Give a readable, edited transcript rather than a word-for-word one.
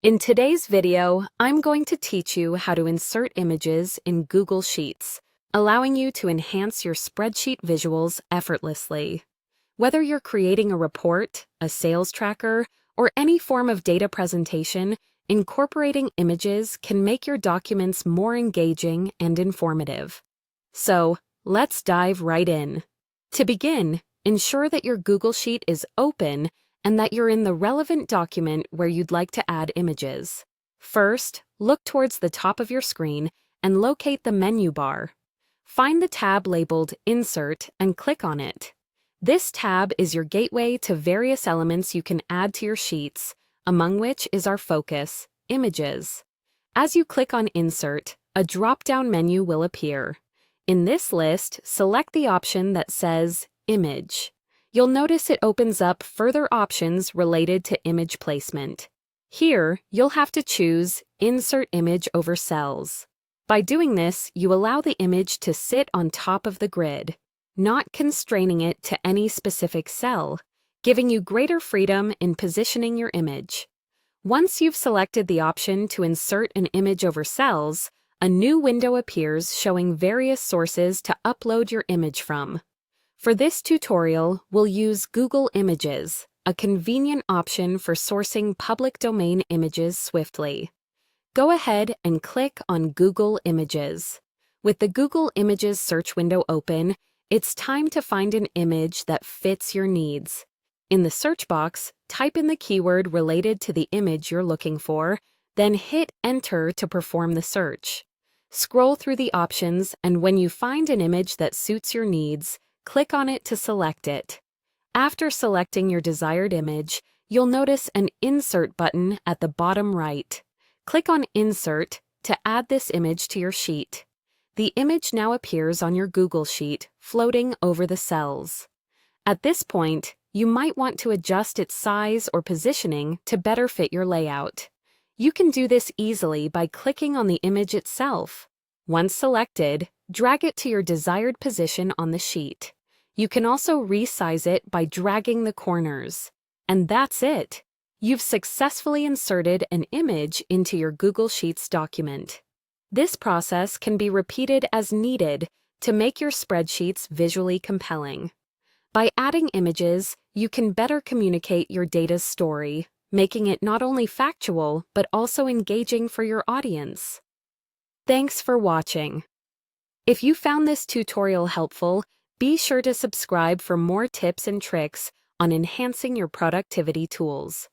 In today's video, I'm going to teach you how to insert images in Google Sheets, allowing you to enhance your spreadsheet visuals effortlessly. Whether you're creating a report, a sales tracker, or any form of data presentation, incorporating images can make your documents more engaging and informative. So, let's dive right in. To begin, ensure that your Google Sheet is open and that you're in the relevant document where you'd like to add images. First, look towards the top of your screen and locate the menu bar. Find the tab labeled Insert and click on it. This tab is your gateway to various elements you can add to your sheets, among which is our focus, images. As you click on Insert, a drop-down menu will appear. In this list, select the option that says Image. You'll notice it opens up further options related to image placement. Here, you'll have to choose Insert Image over Cells. By doing this, you allow the image to sit on top of the grid, not constraining it to any specific cell, giving you greater freedom in positioning your image. Once you've selected the option to insert an image over cells, a new window appears showing various sources to upload your image from. For this tutorial, we'll use Google Images, a convenient option for sourcing public domain images swiftly. Go ahead and click on Google Images. With the Google Images search window open, it's time to find an image that fits your needs. In the search box, type in the keyword related to the image you're looking for, then hit Enter to perform the search. Scroll through the options, and when you find an image that suits your needs, click on it to select it. After selecting your desired image, you'll notice an Insert button at the bottom right. Click on Insert to add this image to your sheet. The image now appears on your Google Sheet, floating over the cells. At this point, you might want to adjust its size or positioning to better fit your layout. You can do this easily by clicking on the image itself. Once selected, drag it to your desired position on the sheet. You can also resize it by dragging the corners. And that's it! You've successfully inserted an image into your Google Sheets document. This process can be repeated as needed to make your spreadsheets visually compelling. By adding images, you can better communicate your data's story, making it not only factual but also engaging for your audience. Thanks for watching. If you found this tutorial helpful, be sure to subscribe for more tips and tricks on enhancing your productivity tools.